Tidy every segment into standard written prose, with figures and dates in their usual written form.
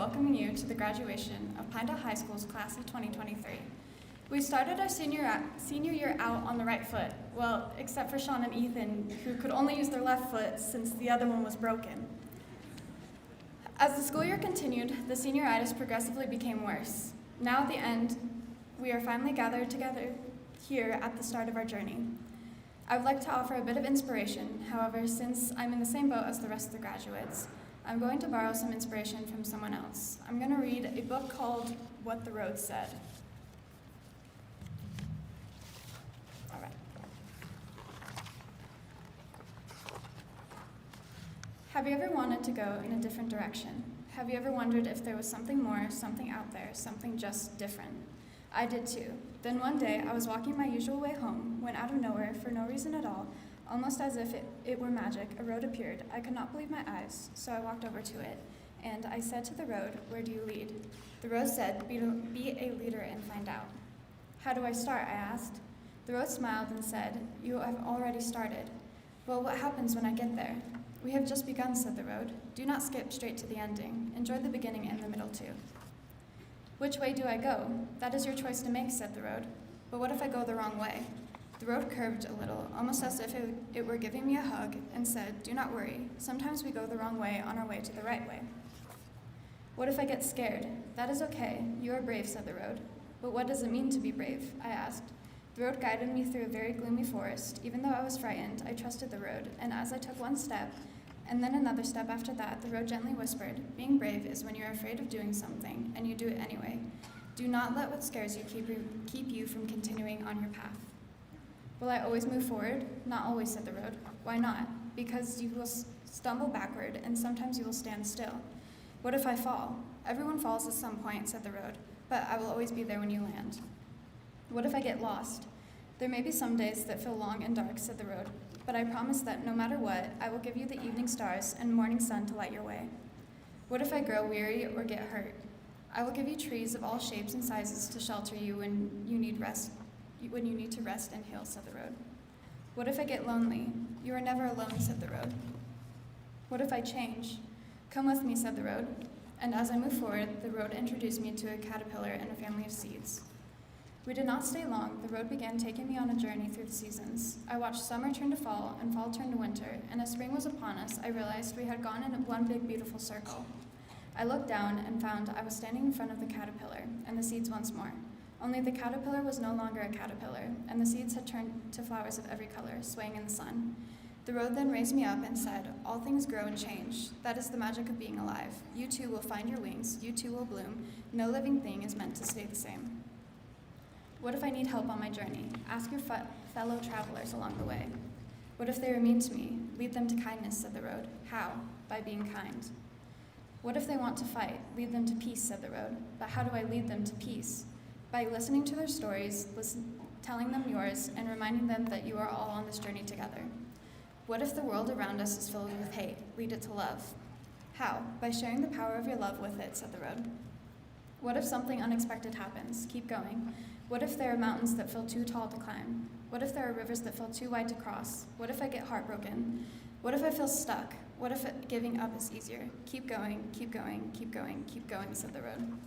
welcoming you to the graduation of Pinedale High School's class of 2023. We started our senior year out on the right foot, well, except for Sean and Ethan, who could only use their left foot since the other one was broken. As the school year continued, the senioritis progressively became worse. Now at the end, we are finally gathered together here at the start of our journey. I would like to offer a bit of inspiration. However, since I'm in the same boat as the rest of the graduates, I'm going to borrow some inspiration from someone else. I'm going to read a book called What the Road Said. All right. Have you ever wanted to go in a different direction? Have you ever wondered if there was something more, something out there, something just different? I did too. Then one day, I was walking my usual way home, when out of nowhere, for no reason at all, almost as if it were magic, a road appeared. I could not believe my eyes, so I walked over to it, and I said to the road, "Where do you lead?" The road said, be a leader and find out." "How do I start?" I asked. The road smiled and said, "You have already started." "Well, what happens when I get there?" "We have just begun," said the road. "Do not skip straight to the ending. Enjoy the beginning and the middle too." "Which way do I go?" "That is your choice to make," said the road. "But what if I go the wrong way?" The road curved a little, almost as if it were giving me a hug, and said, "Do not worry. Sometimes we go the wrong way on our way to the right way." "What if I get scared?" "That is okay. You are brave," said the road. "But what does it mean to be brave?" I asked. The road guided me through a very gloomy forest. Even though I was frightened, I trusted the road, and as I took one step, and then another step after that, the road gently whispered, "Being brave is when you're afraid of doing something, and you do it anyway. Do not let what scares you keep you from continuing on your path." "Will I always move forward?" "Not always," said the road. "Why not?" "Because you will stumble backward, and sometimes you will stand still." "What if I fall?" "Everyone falls at some point," said the road, "but I will always be there when you land." "What if I get lost?" "There may be some days that feel long and dark," said the road, "but I promise that no matter what, I will give you the evening stars and morning sun to light your way." "What if I grow weary or get hurt?" "I will give you trees of all shapes and sizes to shelter you when you need to rest and heal," said the road. "What if I get lonely?" "You are never alone," said the road. "What if I change?" "Come with me," said the road. And as I moved forward, the road introduced me to a caterpillar and a family of seeds. We did not stay long. The road began taking me on a journey through the seasons. I watched summer turn to fall and fall turn to winter, and as spring was upon us, I realized we had gone in one big, beautiful circle. I looked down and found I was standing in front of the caterpillar and the seeds once more. Only the caterpillar was no longer a caterpillar, and the seeds had turned to flowers of every color, swaying in the sun. The road then raised me up and said, "All things grow and change. That is the magic of being alive. You too will find your wings. You too will bloom. No living thing is meant to stay the same." What if I need help on my journey? Ask your fellow travelers along the way. What if they are mean to me? Lead them to kindness, said the road. How? By being kind. What if they want to fight? Lead them to peace, said the road. But how do I lead them to peace? By listening to their stories, telling them yours, and reminding them that you are all on this journey together. What if the world around us is filled with hate? Lead it to love. How? By sharing the power of your love with it, said the road. What if something unexpected happens? Keep going. What if there are mountains that feel too tall to climb? What if there are rivers that feel too wide to cross? What if I get heartbroken? What if I feel stuck? What if giving up is easier? Keep going, keep going, keep going, keep going, said the road.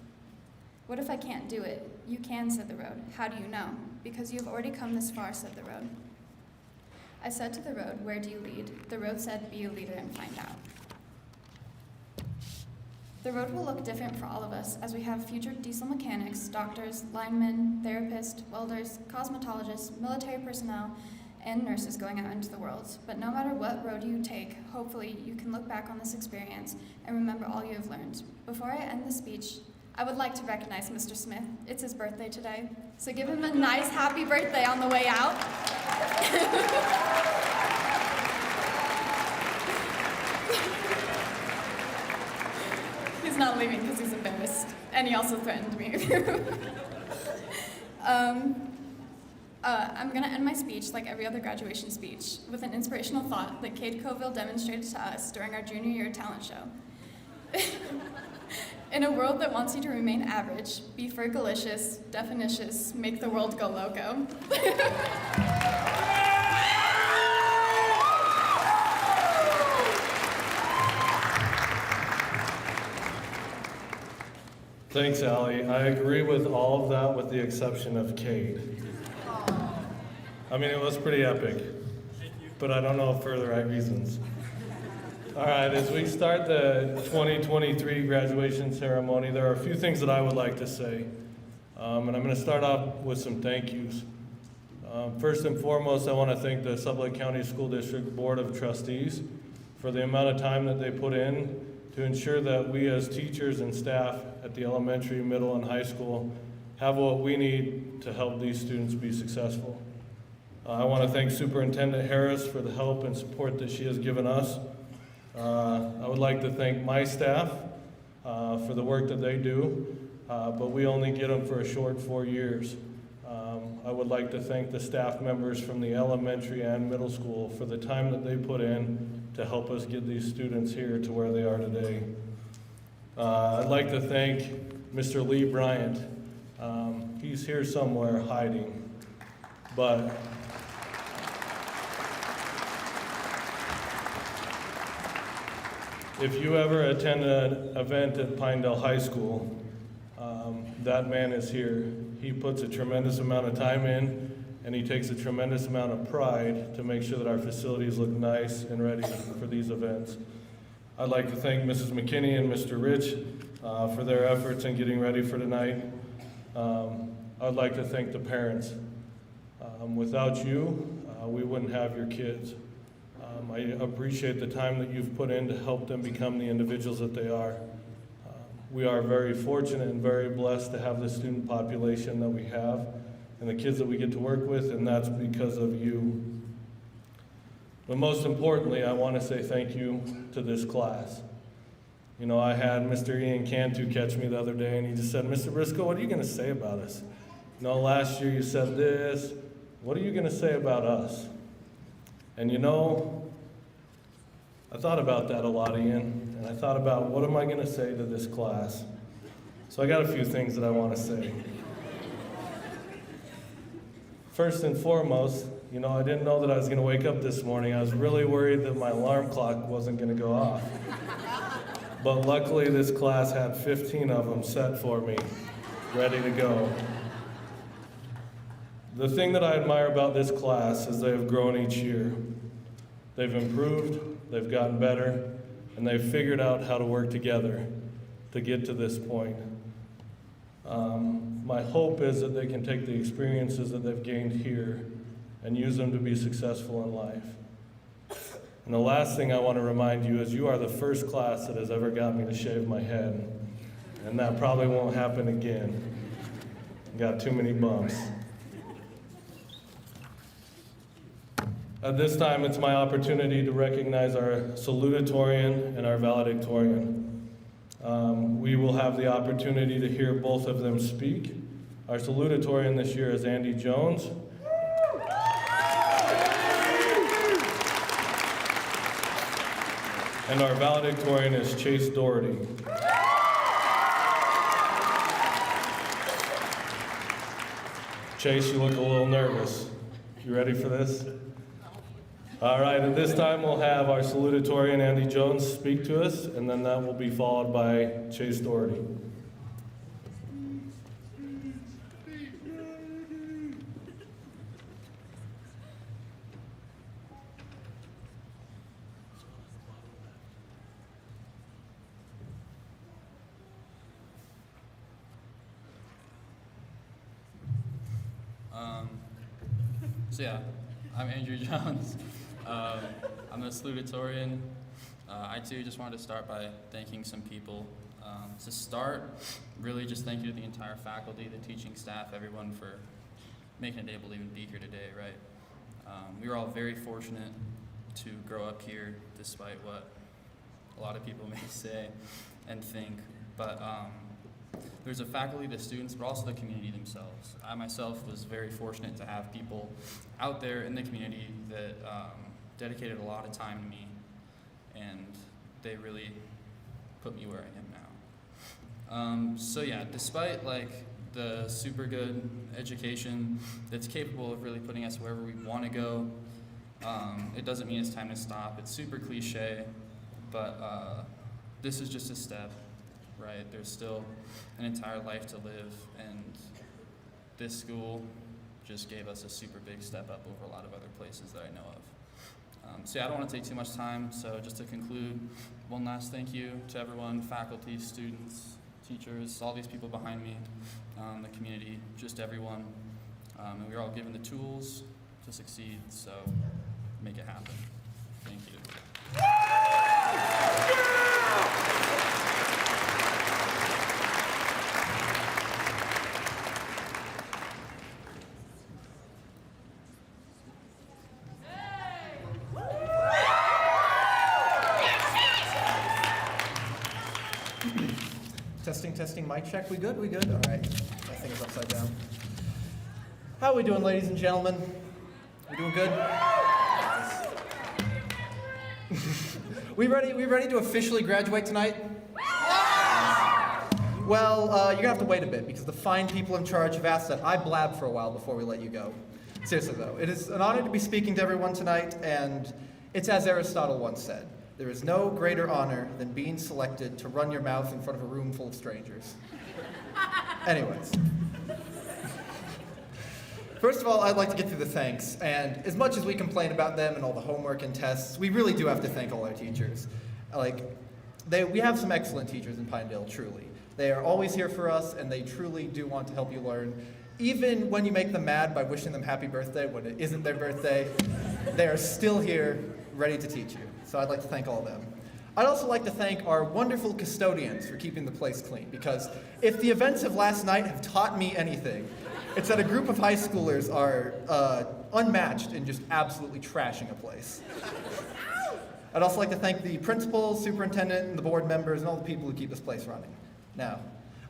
What if I can't do it? You can, said the road. How do you know? Because you have already come this far, said the road. I said to the road, where do you lead? The road said, be a leader and find out. The road will look different for all of us as we have future diesel mechanics, doctors, linemen, therapists, welders, cosmetologists, military personnel, and nurses going out into the world. But no matter what road you take, hopefully you can look back on this experience and remember all you have learned. Before I end the speech, I would like to recognize Mr. Smith. It's his birthday today, so give him a nice happy birthday on the way out. He's not leaving because he's embarrassed, and he also threatened me. I'm going to end my speech, like every other graduation speech, with an inspirational thought that Cade Coville demonstrated to us during our junior year talent show. In a world that wants you to remain average, be fergalicious, definitious, make the world go loco. Thanks, Allie. I agree with all of that with the exception of Cade. I mean, it was pretty epic, but I don't know for the right reasons. All right, as we start the 2023 graduation ceremony, there are a few things that I would like to say. And I'm going to start off with some thank yous. First and foremost, I want to thank the Sublette County School District Board of Trustees for the amount of time that they put in to ensure that we as teachers and staff at the elementary, middle, and high school have what we need to help these students be successful. I want to thank Superintendent Harris for the help and support that she has given us. I would like to thank my staff for the work that they do, but we only get them for a short 4 years. I would like to thank the staff members from the elementary and middle school for the time that they put in to help us get these students here to where they are today. I'd like to thank Mr. Lee Bryant. He's here somewhere hiding, but if you ever attend an event at Pinedale High School, that man is here. He puts a tremendous amount of time in, and he takes a tremendous amount of pride to make sure that our facilities look nice and ready for these events. I'd like to thank Mrs. McKinney and Mr. Rich for their efforts in getting ready for tonight. I'd like to thank the parents. Without you, we wouldn't have your kids. I appreciate the time that you've put in to help them become the individuals that they are. We are very fortunate and very blessed to have the student population that we have and the kids that we get to work with, and that's because of you. But most importantly, I want to say thank you to this class. You know, I had Mr. Ian Cantu catch me the other day, and he just said, "Mr. Briscoe, what are you going to say about us? You know, last year you said this. What are you going to say about us?" And you know, I thought about that a lot, Ian, and I thought about what am I going to say to this class. So I got a few things that I want to say. First and foremost, you know, I didn't know that I was going to wake up this morning. I was really worried that my alarm clock wasn't going to go off. But luckily, this class had 15 of them set for me, ready to go. The thing that I admire about this class is they have grown each year. They've improved, they've gotten better, and they've figured out how to work together to get to this point. My hope is that they can take the experiences that they've gained here and use them to be successful in life. And the last thing I want to remind you is you are the first class that has ever got me to shave my head, and that probably won't happen again. Got too many bumps. At this time, it's my opportunity to recognize our salutatorian and our valedictorian. We will have the opportunity to hear both of them speak. Our salutatorian this year is Andy Jones. And our valedictorian is Chase Doherty. Chase, you look a little nervous. You ready for this? All right, at this time we'll have our salutatorian Andy Jones speak to us, and then that will be followed by Chase Doherty. So yeah, I'm Andrew Jones. I'm a salutatorian. I too just wanted to start by thanking some people. To start, really just thank you to the entire faculty, the teaching staff, everyone for making it able to even be here today, right? We were all very fortunate to grow up here despite what a lot of people may say and think, but there's a faculty, the students, but also the community themselves. I myself was very fortunate to have people out there in the community that dedicated a lot of time to me, and they really put me where I am now. So yeah, despite like the super good education that's capable of really putting us wherever we want to go, it doesn't mean it's time to stop. It's super cliche, but this is just a step. right? There's still an entire life to live, and this school just gave us a super big step up over a lot of other places that I know of. So yeah, I don't want to take too much time, so just to conclude, one last thank you to everyone, faculty, students, teachers, all these people behind me, the community, just everyone. And we're all given the tools to succeed, so make it happen. Thank you. Testing, mic check. We good? We good? All right. That thing is upside down. How are we doing, ladies and gentlemen? We doing good? We ready to officially graduate tonight? Well, you're gonna have to wait a bit because the fine people in charge have asked that I blab for a while before we let you go. Seriously though, it is an honor to be speaking to everyone tonight, and it's as Aristotle once said, there is no greater honor than being selected to run your mouth in front of a room full of strangers. Anyways. First of all, I'd like to get through the thanks, and as much as we complain about them and all the homework and tests, we really do have to thank all our teachers. We have some excellent teachers in Pinedale, truly. They are always here for us, and they truly do want to help you learn. Even when you make them mad by wishing them happy birthday when it isn't their birthday, they are still here, ready to teach you. So I'd like to thank all of them. I'd also like to thank our wonderful custodians for keeping the place clean, because if the events of last night have taught me anything, it's that a group of high schoolers are unmatched in just absolutely trashing a place. I'd also like to thank the principal, superintendent, and the board members, and all the people who keep this place running. Now,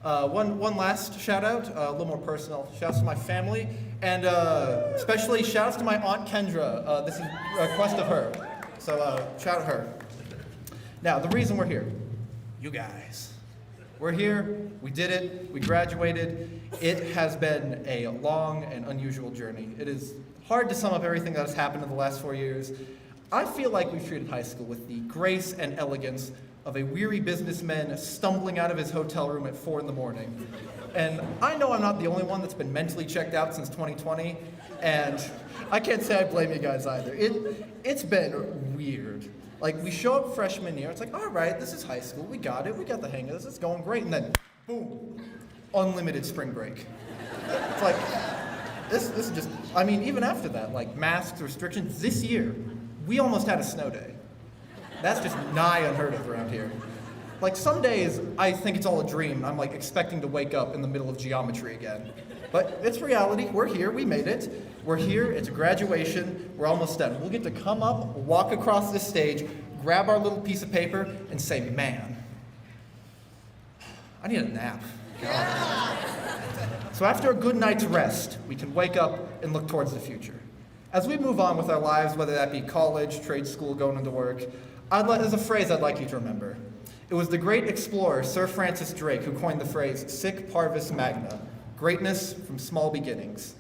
one last shout out, a little more personal. Shouts to my family, and especially shouts to my Aunt Kendra. This is a request of her, so shout at her. Now, the reason we're here, you guys. We're here, we did it, we graduated. It has been a long and unusual journey. It is hard to sum up everything that has happened in the last 4 years. I feel like we've treated high school with the grace and elegance of a weary businessman stumbling out of his hotel room at 4 a.m. And I know I'm not the only one that's been mentally checked out since 2020, and I can't say I blame you guys either. It's been weird. Like, we show up freshman year, it's like, all right, this is high school, we got it, we got the hang of this, it's going great, and then, boom, unlimited spring break. It's like, this is just, I mean, even after that, like, masks, restrictions, this year, we almost had a snow day. That's just nigh unheard of around here. Like, some days, I think it's all a dream, I'm like expecting to wake up in the middle of geometry again. But it's reality, we're here, we made it. We're here, it's graduation, we're almost done. We'll get to come up, walk across this stage, grab our little piece of paper, and say, man, I need a nap. God. So after a good night's rest, we can wake up and look towards the future. As we move on with our lives, whether that be college, trade school, going into work, there's a phrase I'd like you to remember. It was the great explorer, Sir Francis Drake, who coined the phrase, sic parvis magna, greatness from small beginnings.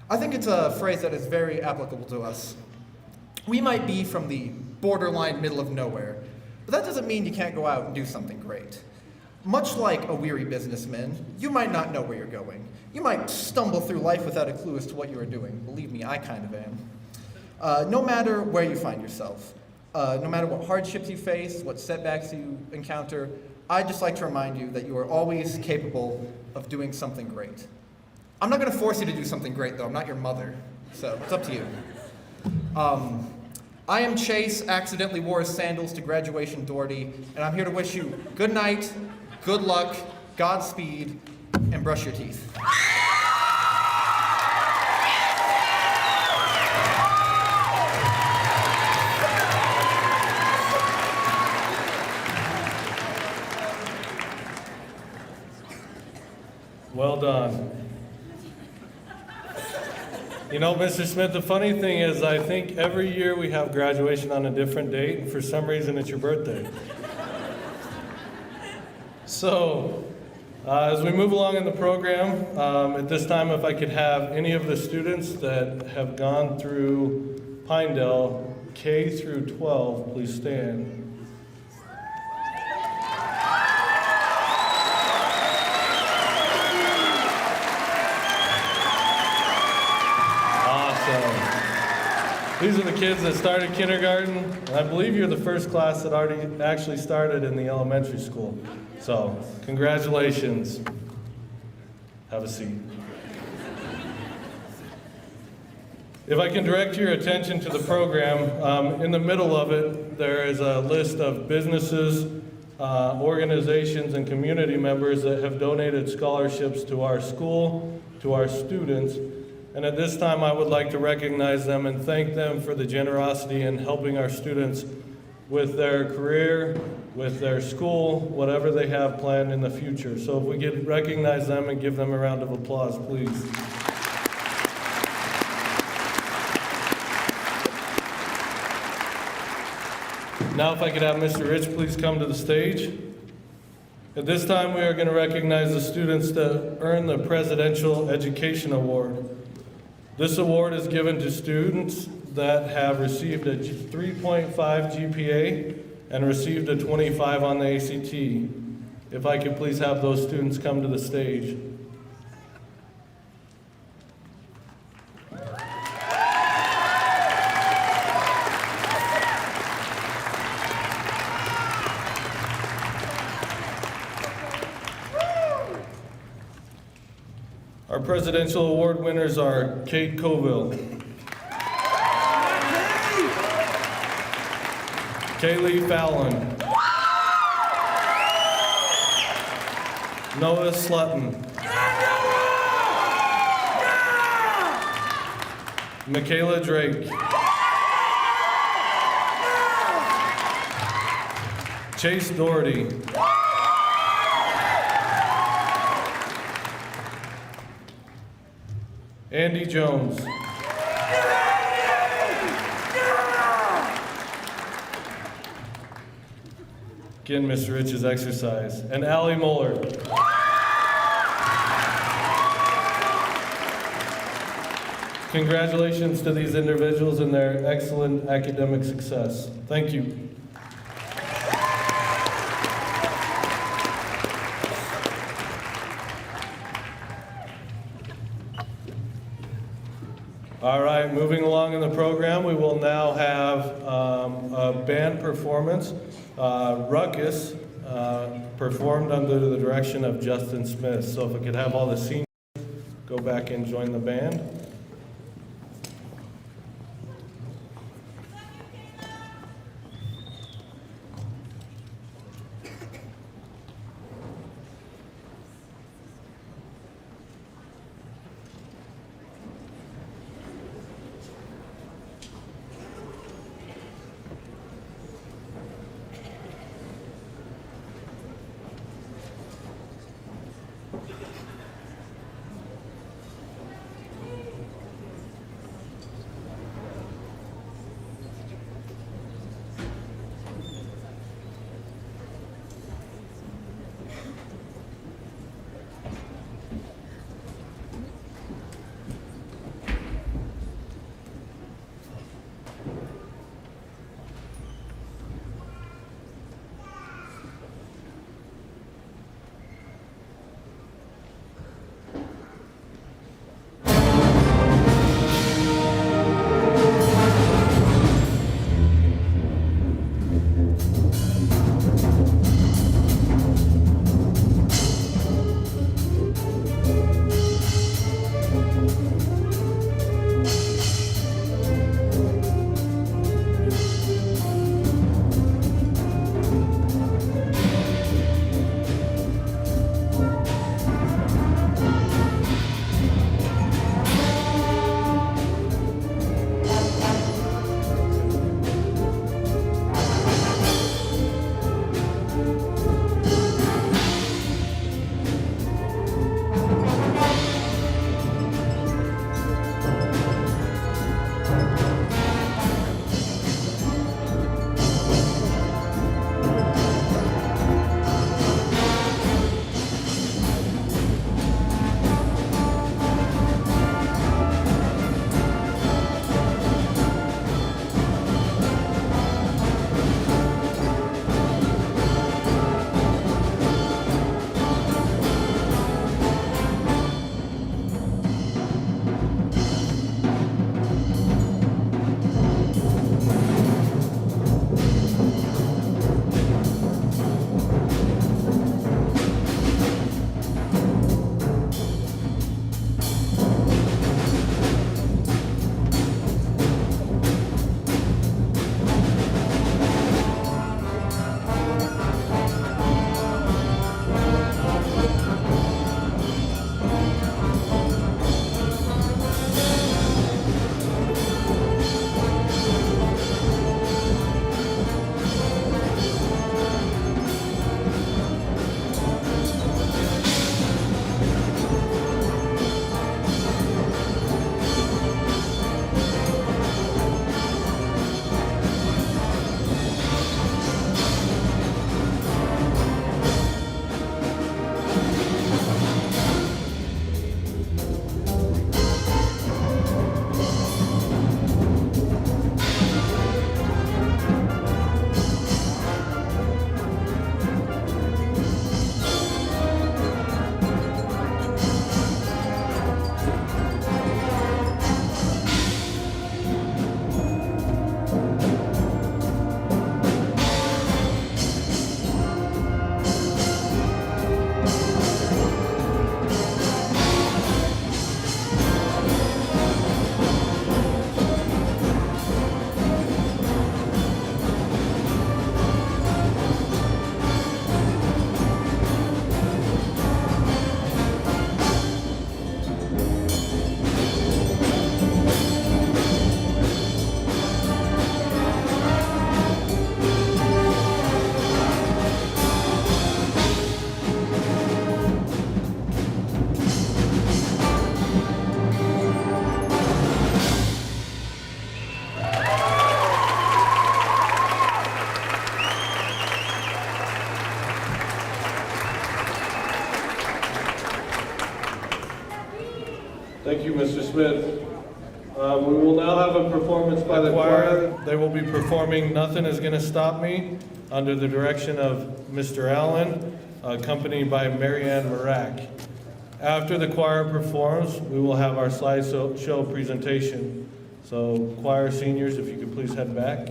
I think it's a phrase that is very applicable to us. We might be from the borderline middle of nowhere, but that doesn't mean you can't go out and do something great. Much like a weary businessman, you might not know where you're going. You might stumble through life without a clue as to what you are doing. Believe me, I kind of am. No matter where you find yourself, no matter what hardships you face, what setbacks you encounter, I'd just like to remind you that you are always capable of doing something great. I'm not going to force you to do something great, though. I'm not your mother, so it's up to you. I am Chase, accidentally wore his sandals to graduation Doherty, and I'm here to wish you good night, good luck, Godspeed, and brush your teeth. Well done. You know, Mr. Smith, the funny thing is I think every year we have graduation on a different date, and for some reason it's your birthday. So, as we move along in the program, at this time if I could have any of the students that have gone through Pinedale K through 12, please stand. These are the kids that started kindergarten. And I believe you're the first class that already actually started in the elementary school. So, congratulations. Have a seat. If I can direct your attention to the program, in the middle of it, there is a list of businesses, organizations, and community members that have donated scholarships to our school, to our students. And at this time, I would like to recognize them and thank them for the generosity in helping our students with their career, with their school, whatever they have planned in the future. So if we could recognize them and give them a round of applause, please. Now if I could have Mr. Rich please come to the stage. At this time, we are going to recognize the students that earned the Presidential Education Award. This award is given to students that have received a 3.5 GPA and received a 25 on the ACT. If I could please have those students come to the stage. Our Presidential Award winners are Kate Coville, Kaylee Fallon, Noah Slutton, Michaela Drake, Chase Doherty, Andy Jones, again, Mr. Rich's exercise, and Allie Muller. Congratulations to these individuals and their excellent academic success. Thank you. All right, moving along in the program, we will now have a band performance, Ruckus, performed under the direction of Justin Smith. So if I could have all the seniors go back and join the band. Thank you, Mr. Smith. We will now have a performance by the choir. They will be performing "Nothing Is Gonna Stop Me" under the direction of Mr. Allen, accompanied by Marianne Marak. After the choir performs, we will have our slideshow presentation. So choir seniors, if you could please head back.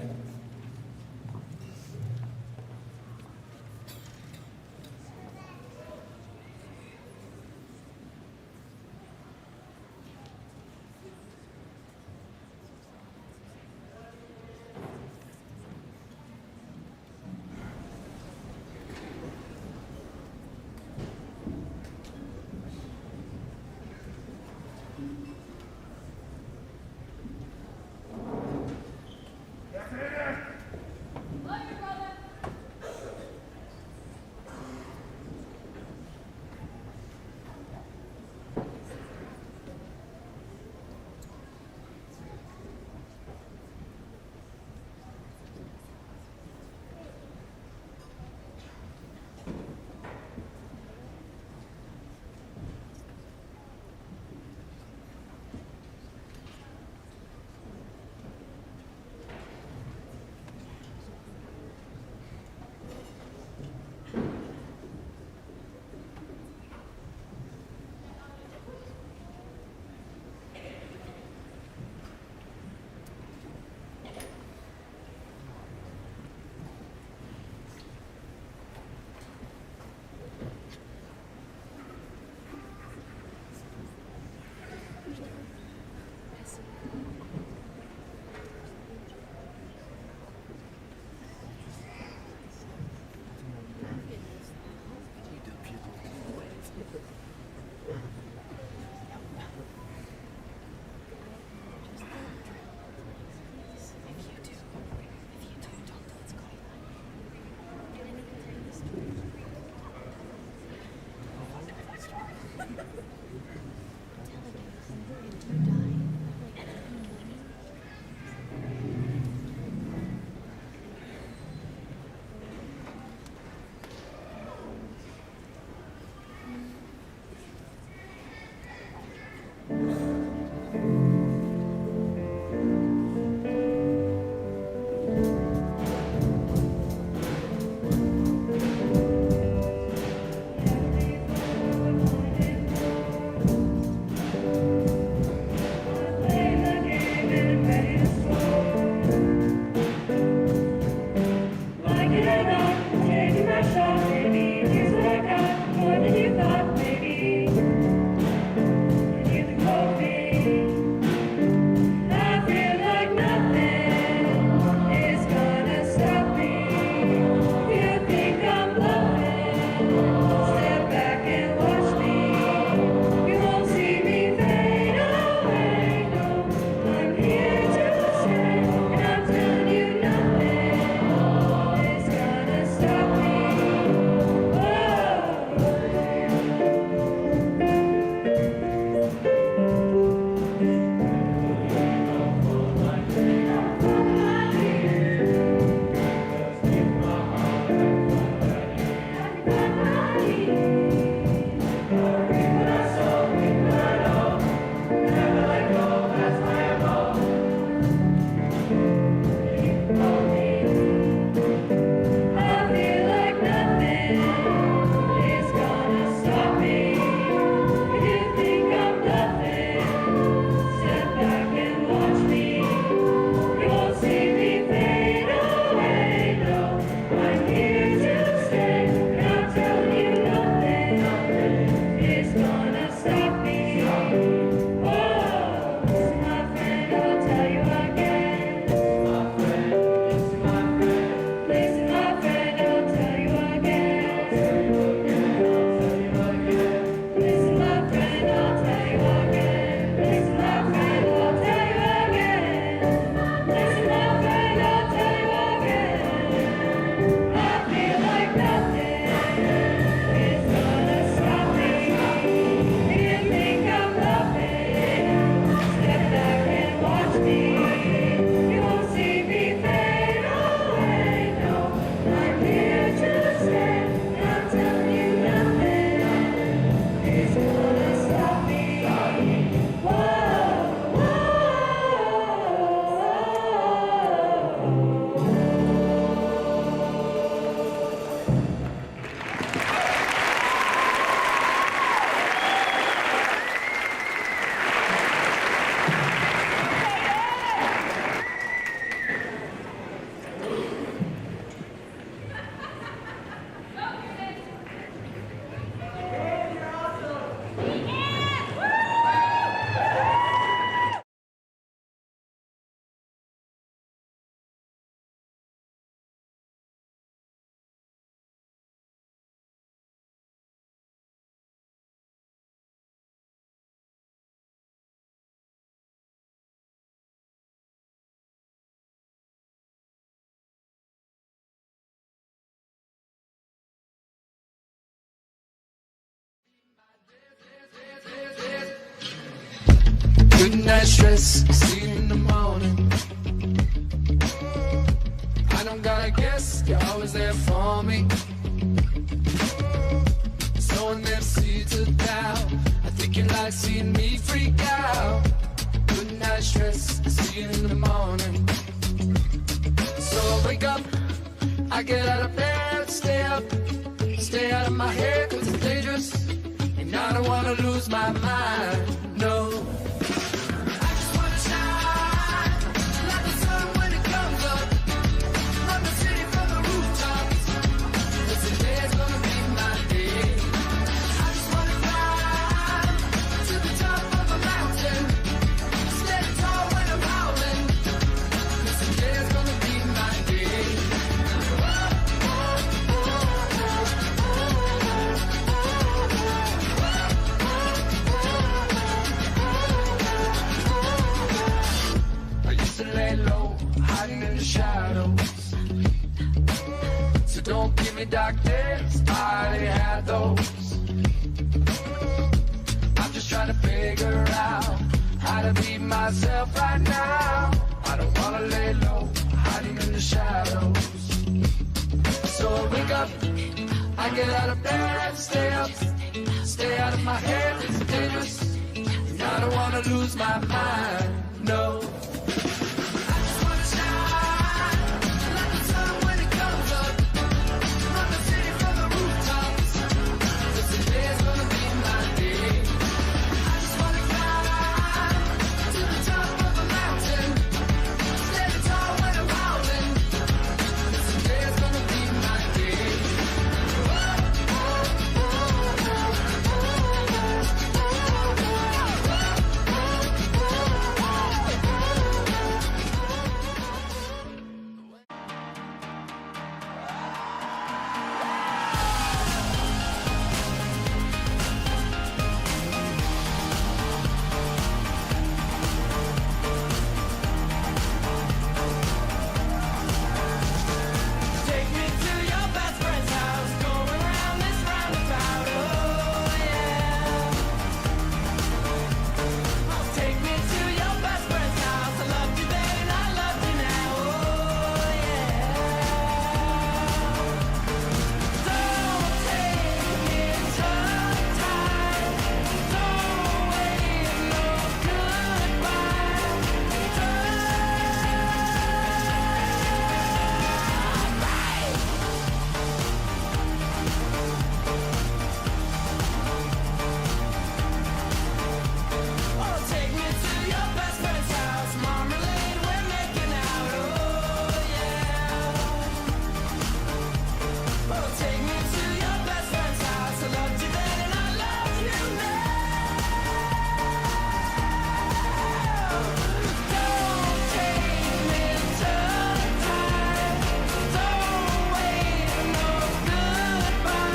night stress, see you in the morning. I don't gotta guess, you're always there for me. Sowing them seeds of doubt, I think you like seeing me freak out. Good night stress, see you in the morning. So I wake up, I get out of bed, stay up, stay out of my head 'cause it's dangerous, and I don't wanna lose my mind, no. I just wanna shine like the sun when it comes up, run the city from the rooftops, 'cause today's gonna be my day. I just wanna climb to the top of a mountain, stand tall when I'm howling, 'cause today's gonna be my day. I used to lay low, hiding in the shadows. So don't give me dark days, I already had those. I'm just trying to figure out how to be myself right now. I don't wanna lay low, hiding in the shadows. So I wake up, I get out of bed, stay up, stay out of my head, it's dangerous, and I don't wanna lose my mind, no. I just wanna shine like the sun when it comes up, run the city from the rooftops, 'cause today's gonna be my day. I just wanna climb to the top of a mountain, stand tall when I'm howling, 'cause today's gonna be my day. Take me to your best friend's house, going around this roundabout, oh yeah. Take me to your best friend's house, I loved you then and I love you now, oh yeah. Don't take me tongue tied, don't wait no goodbye. Oh, take me to your best friend's house, marmalade, we're making out, oh yeah. Oh, take me to your best friend's house, I loved you then and I love you now. Don't take me tongue tied, don't wait no goodbye.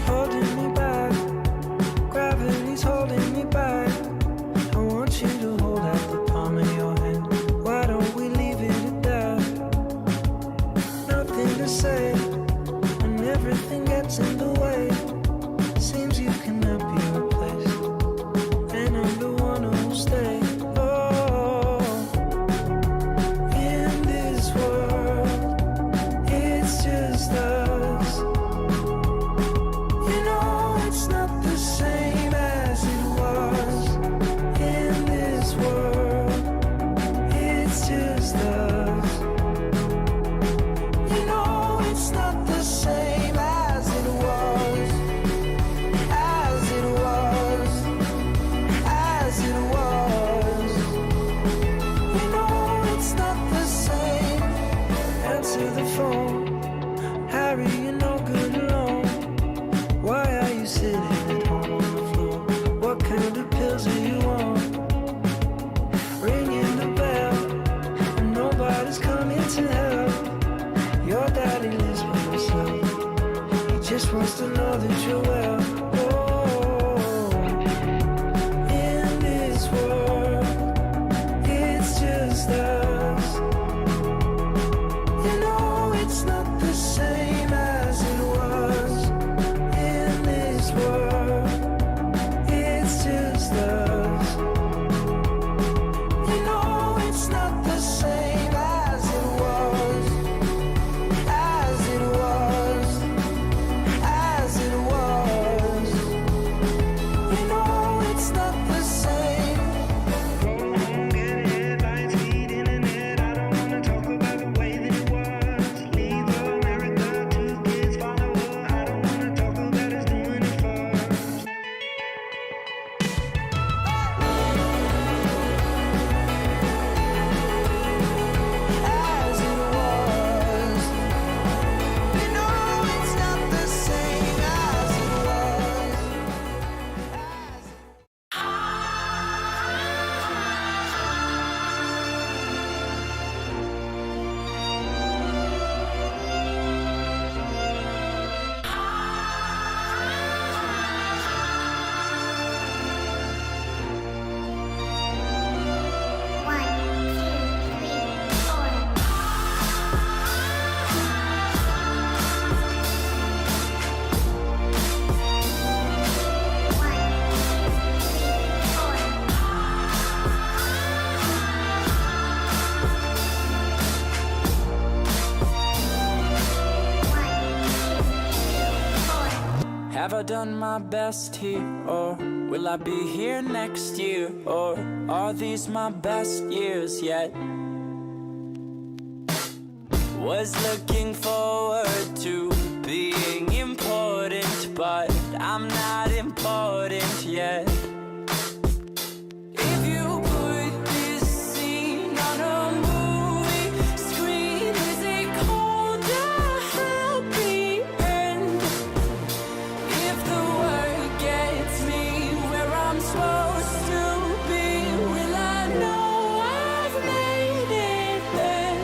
Holding me back, gravity's holding me back. I want you to hold out the palm of your hand. Why don't we leave it at that? Nothing to say, and everything gets in the way. Seems you cannot be replaced, and I'm the one who'll stay. Oh, in this world, it's just us. You know it's not the same as it was. In this world, it's just us. You know it's not the same as it was. As it was. As it was. You know it's not the same. Answer the phone. Harry, you're no good alone. Why are you sitting at home on the floor? What kind of pills are you on? Ringing the bell, and nobody's coming to help. Your daddy lives by himself. He just wants to know that you're well. Oh, the same as it was in this world. It's just us. You know it's not the same as it was, as it was, as it was. You know it's not the same. Get headlines, feed internet. I don't wanna talk about the way that it was. Leave America to his follower. I don't wanna talk about us doing it first. As it was. You know it's not the same as it was. Have I done my best here, or will I be here next year, or are these my best years yet? Was looking forward to being important, but I'm not important yet. If you put this scene on a movie screen, is it called a happy end? If the word gets me where I'm supposed to be, will I know I've made it then?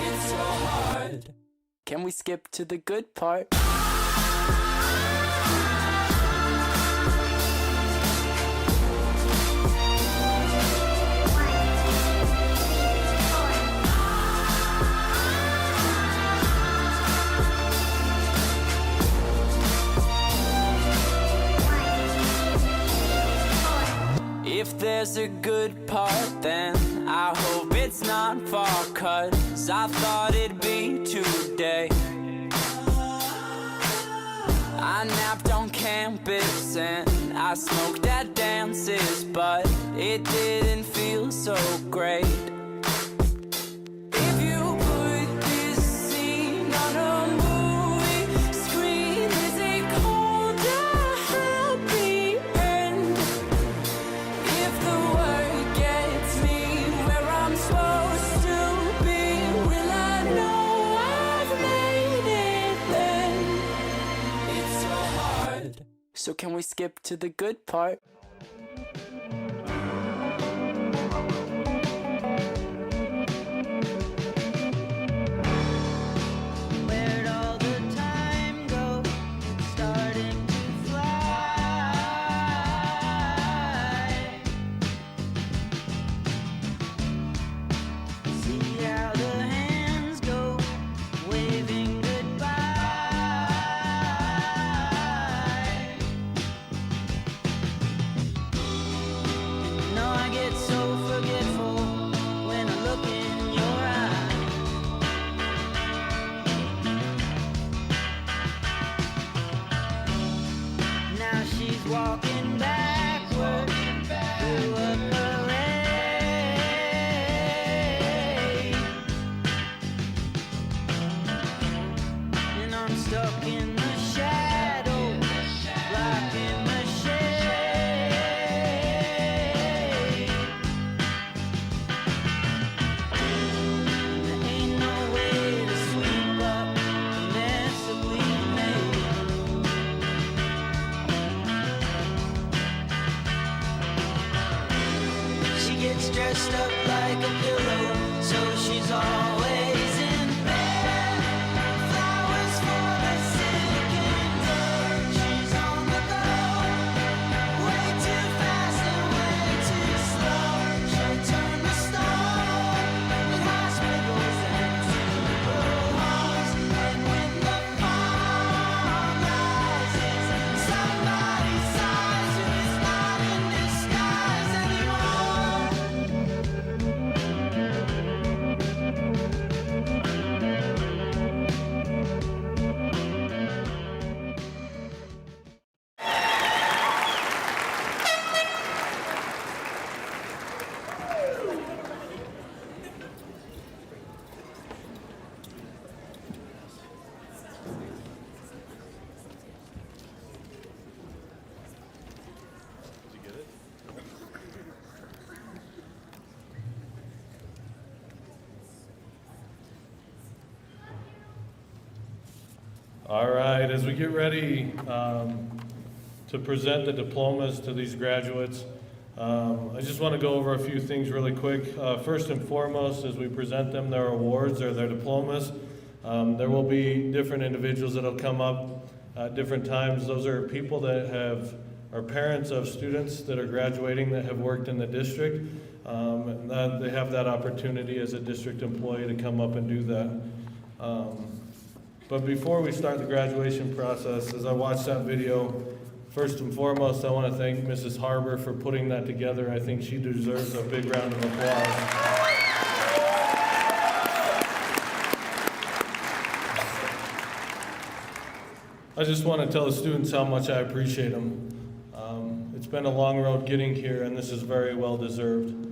It's so hard. Can we skip to the good part? If there's a good part, then I hope it's not far cut, 'cause I thought it'd be today. I napped on campus and I smoked at dances, but it didn't feel so great. If you put this scene on a movie screen, is it called a happy end? If the word gets me where I'm supposed to be, will I know I've made it then? It's so hard. So can we skip to the good part? Where'd all the time go? It's starting to fly. See how the hands go, waving goodbye. No, I get so forgetful when I look in your eyes. Now she's walking backward through a parade, and I'm stuck in the shadows, blocking the shade. There ain't no way to sweep up the mess that we made. She gets dressed up like a pillow, so she's always in bed. Flowers for the sick and dead. She's on the go, way too fast and way too slow. She'll turn the stone with hospitals and funeral homes. All right, as we get ready to present the diplomas to these graduates, I just want to go over a few things really quick. First and foremost, as we present them their awards or their diplomas, there will be different individuals that'll come up at different times. Those are people that are parents of students that are graduating that have worked in the district. And that they have that opportunity as a district employee to come up and do that. But before we start the graduation process, as I watched that video, first and foremost, I want to thank Mrs. Harbor for putting that together. I think she deserves a big round of applause. I just want to tell the students how much I appreciate them. It's been a long road getting here, and this is very well deserved.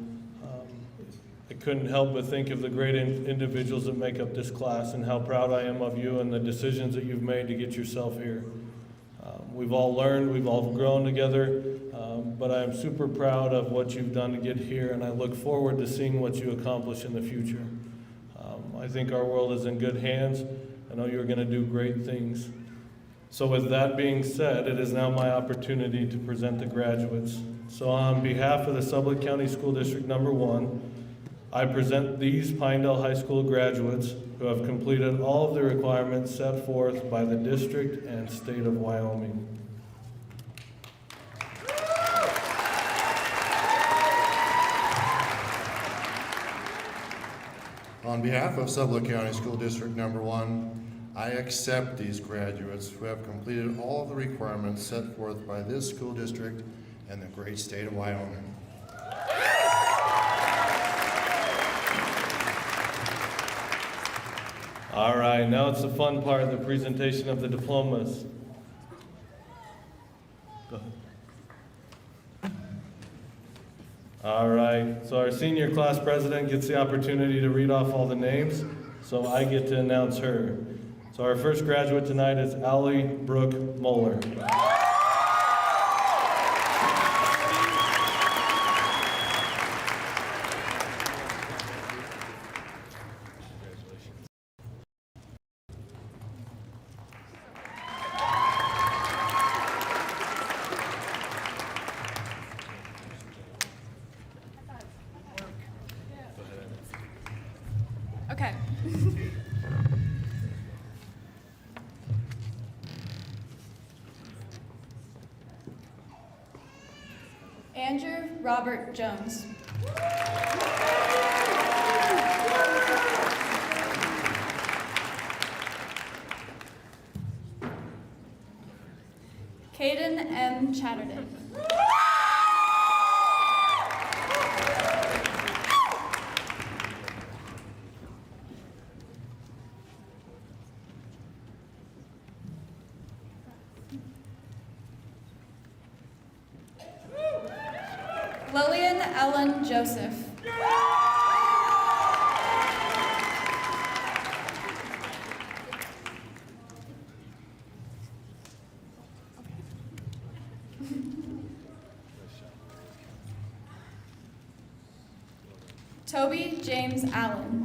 I couldn't help but think of the great individuals that make up this class and how proud I am of you and the decisions that you've made to get yourself here. We've all learned, we've all grown together, but I am super proud of what you've done to get here, and I look forward to seeing what you accomplish in the future. I think our world is in good hands. I know you're going to do great things. So with that being said, it is now my opportunity to present the graduates. So on behalf of the Sublette County School District Number 1, I present these Pinedale High School graduates who have completed all of the requirements set forth by the district and state of Wyoming. On behalf of Sublette County School District Number 1, I accept these graduates who have completed all of the requirements set forth by this school district and the great state of Wyoming. All right, now it's the fun part, the presentation of the diplomas. Go ahead. All right, so our senior class president gets the opportunity to read off all the names, so I get to announce her. So our first graduate tonight is Allie Brooke Moeller. Okay. Andrew Robert Jones. Caden M. Chatterton. Lillian Ellen Joseph. Toby James Allen.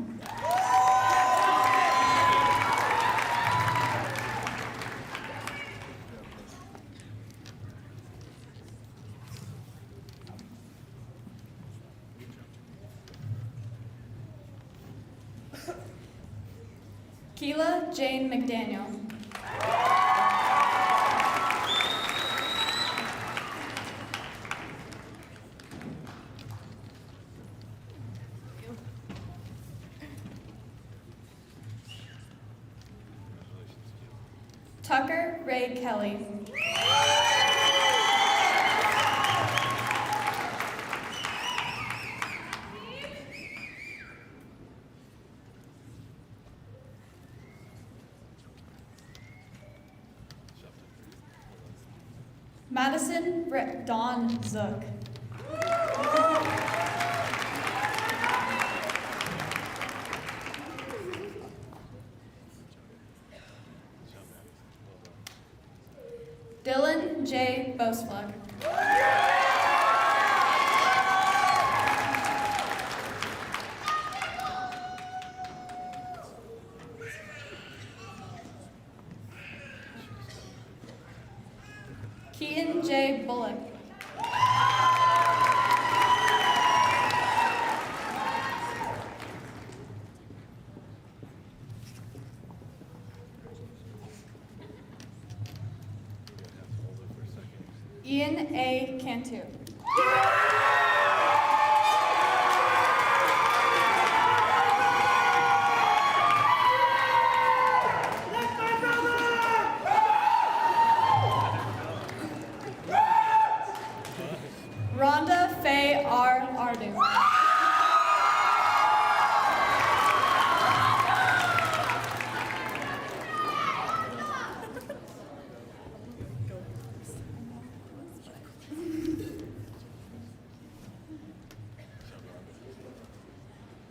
Keela Jane McDaniel. Tucker Ray Kelly. Madison Dawn Zook. Dylan J. Boslug. Keaton J. Bullock. Ian A. Cantu. Rhonda Faye R. Ardu.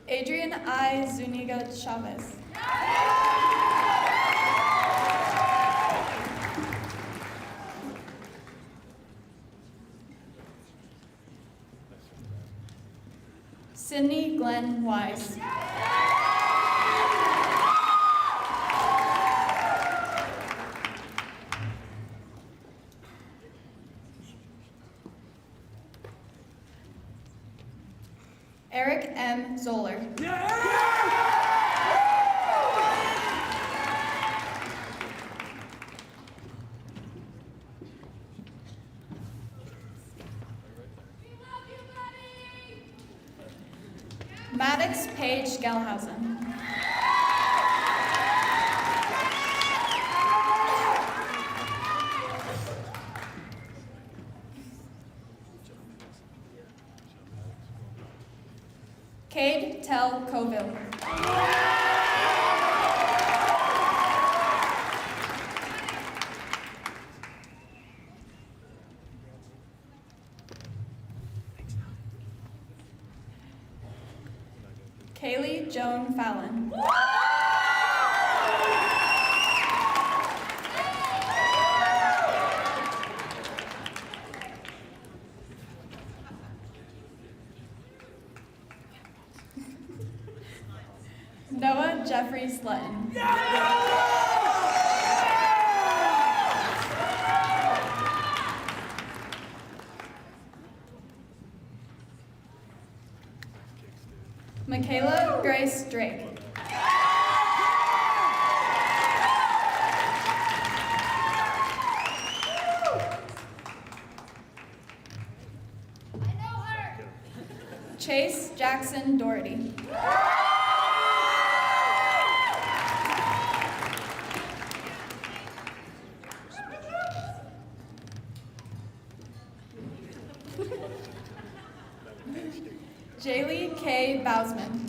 Adrian I. Zuniga Chavez. Sydney Glenn Wise. Eric M. Zoller. Maddox Page Gelhausen. Cade Tell Coville. Kaylee Joan Fallon. Noah Jeffrey Slutton. Michaela Grace Drake. Chase Jackson Doherty. Jaylee K. Bousman.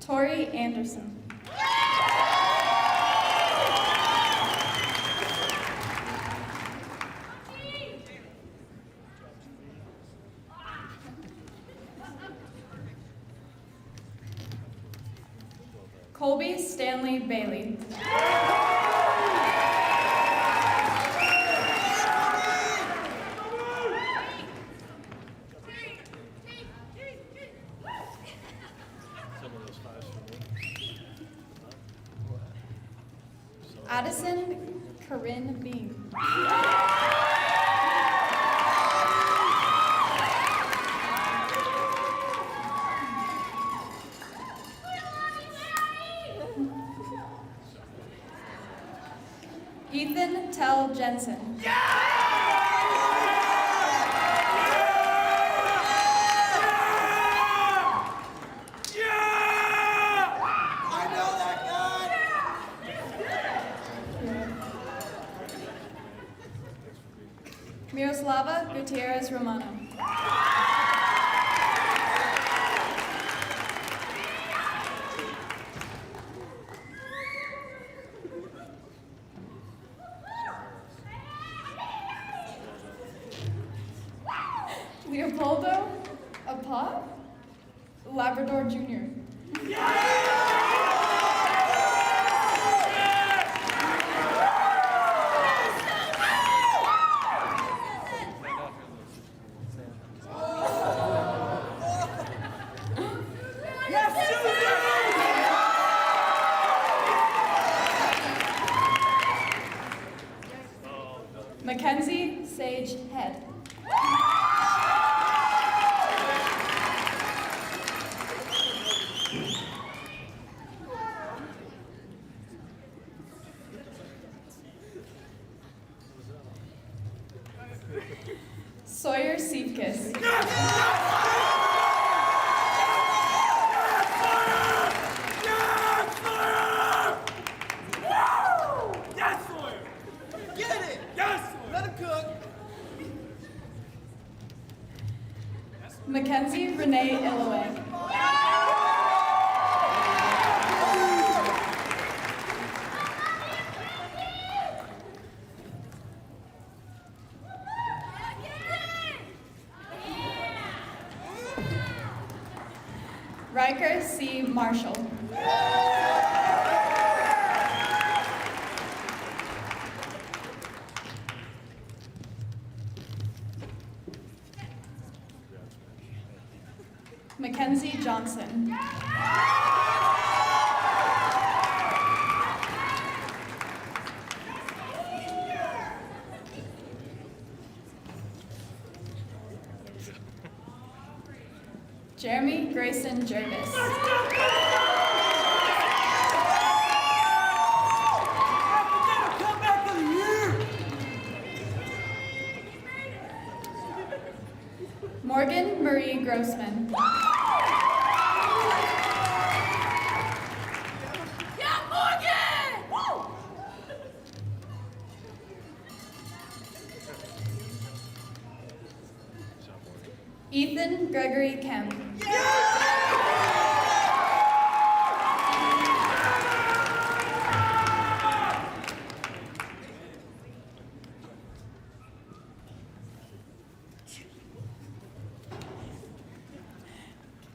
Tori Anderson. Colby Stanley Bailey. Addison Corinne Bean. Ethan Tell Jensen. Miroslava Gutierrez Romano. Leopoldo Apa Labrador Jr. Mackenzie Sage Head. Sawyer Seepkis. Mackenzie Renee Illoway. Riker C. Marshall. Mackenzie Johnson. Jeremy Grayson Jervis. Morgan Marie Grossman. Ethan Gregory Kemp.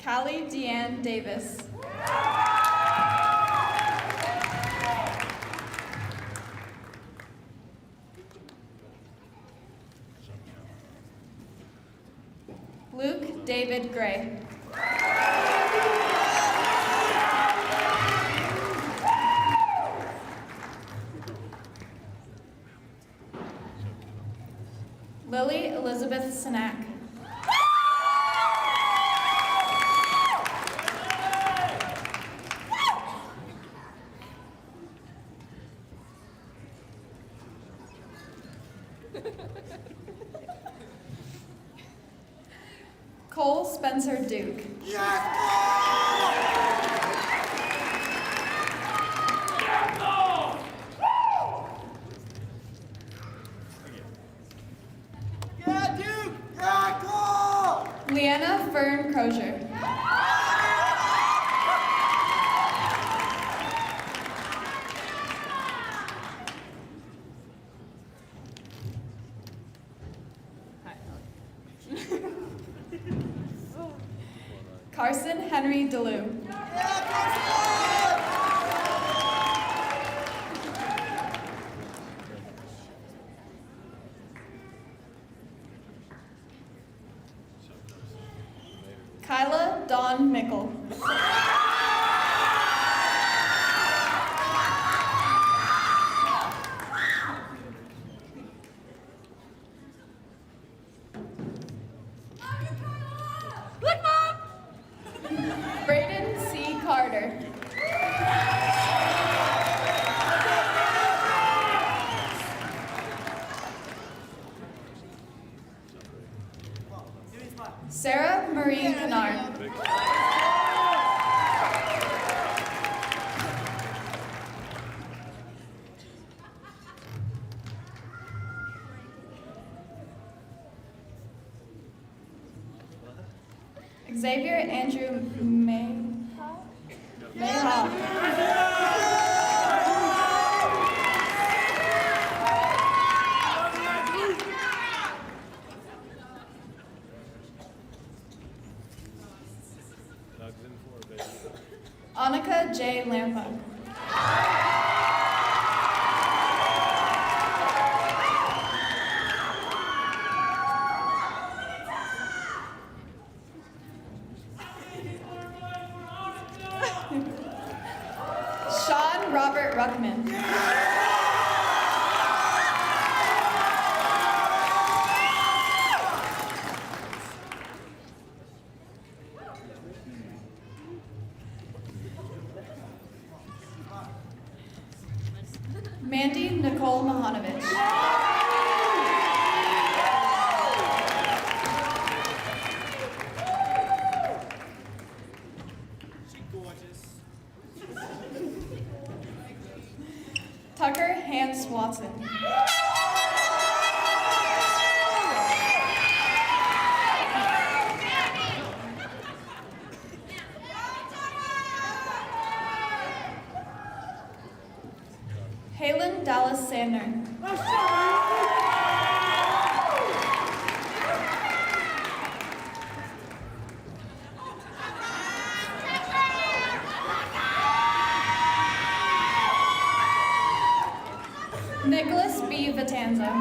Callie Deanne Davis. Luke David Gray. Lily Elizabeth Sinak. Cole Spencer Duke. Leanna Fern Crozier. Carson Henry DeLue. Kyla Dawn Mickle. Look, Mom! Brayden C. Carter. Sarah Marie Kennard. Xavier Andrew Mayhaw. Annika J. Lampa. Sean Robert Ruckman. Mandy Nicole Mahanovich. Tucker Hans Watson. Halen Dallas Sandner. Nicholas B. Vitanza.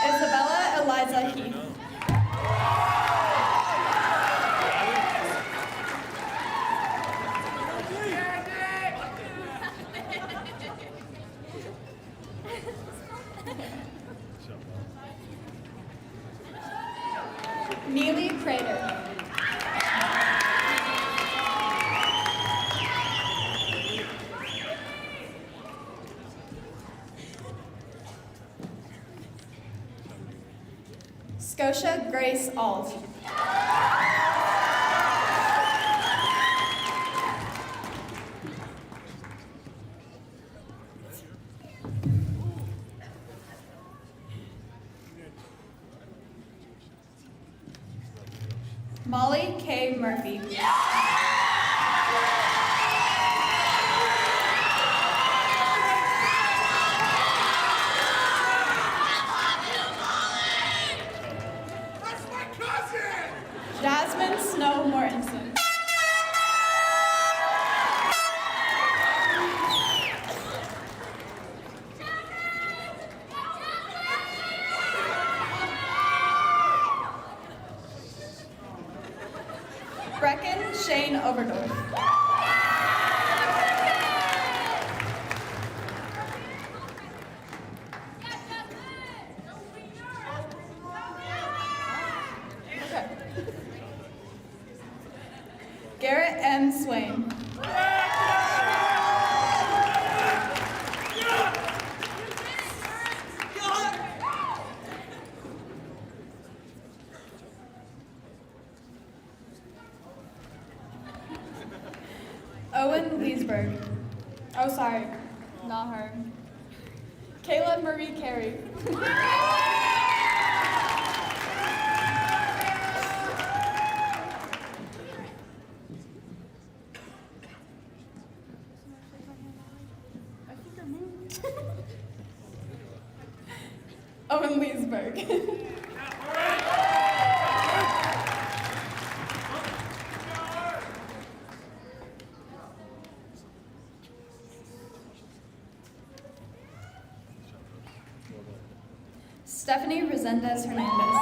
Isabella Eliza Heath. Neely Prater. Scotia Grace Alt. Molly K. Murphy. Jasmine Snow Mortensen. Brecken Shane Overdorf. Okay. Garrett M. Swain. Owen Leesburg. Oh, sorry, not her. Kayla Marie Carey. Owen Leesburg. Stephanie Resendez Hernandez.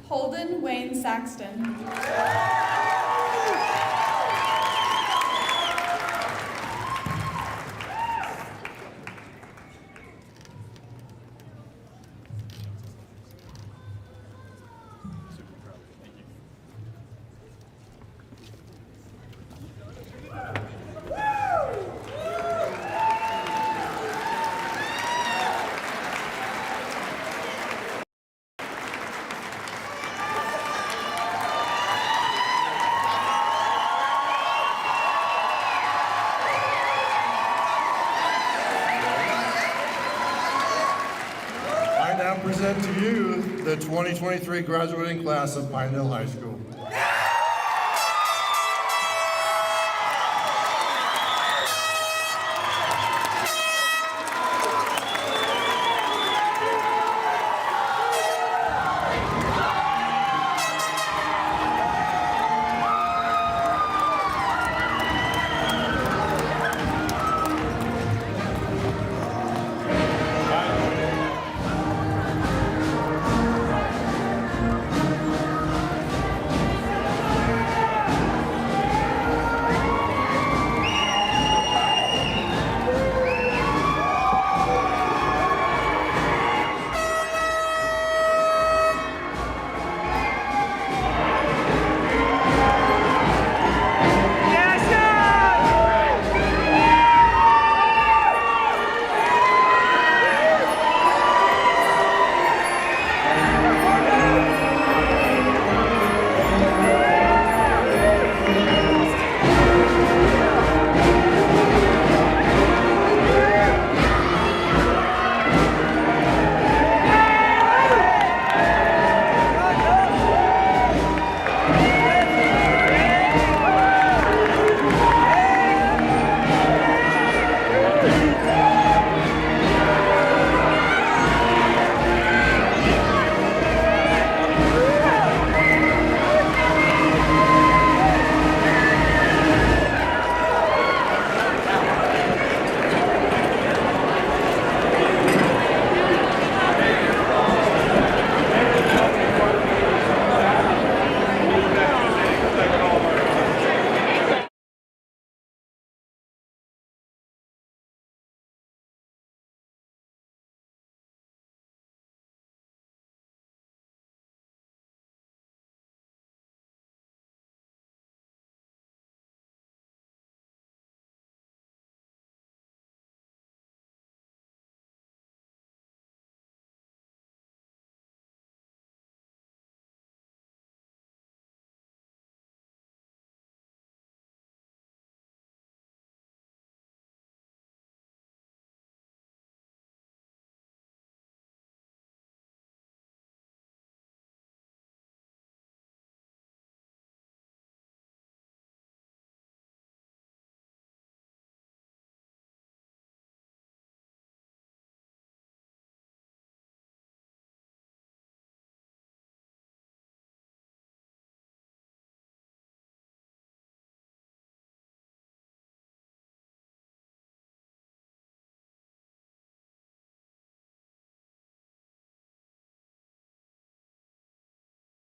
Holden Wayne Saxton. I now present to you the 2023 graduating class of Pinedale High School.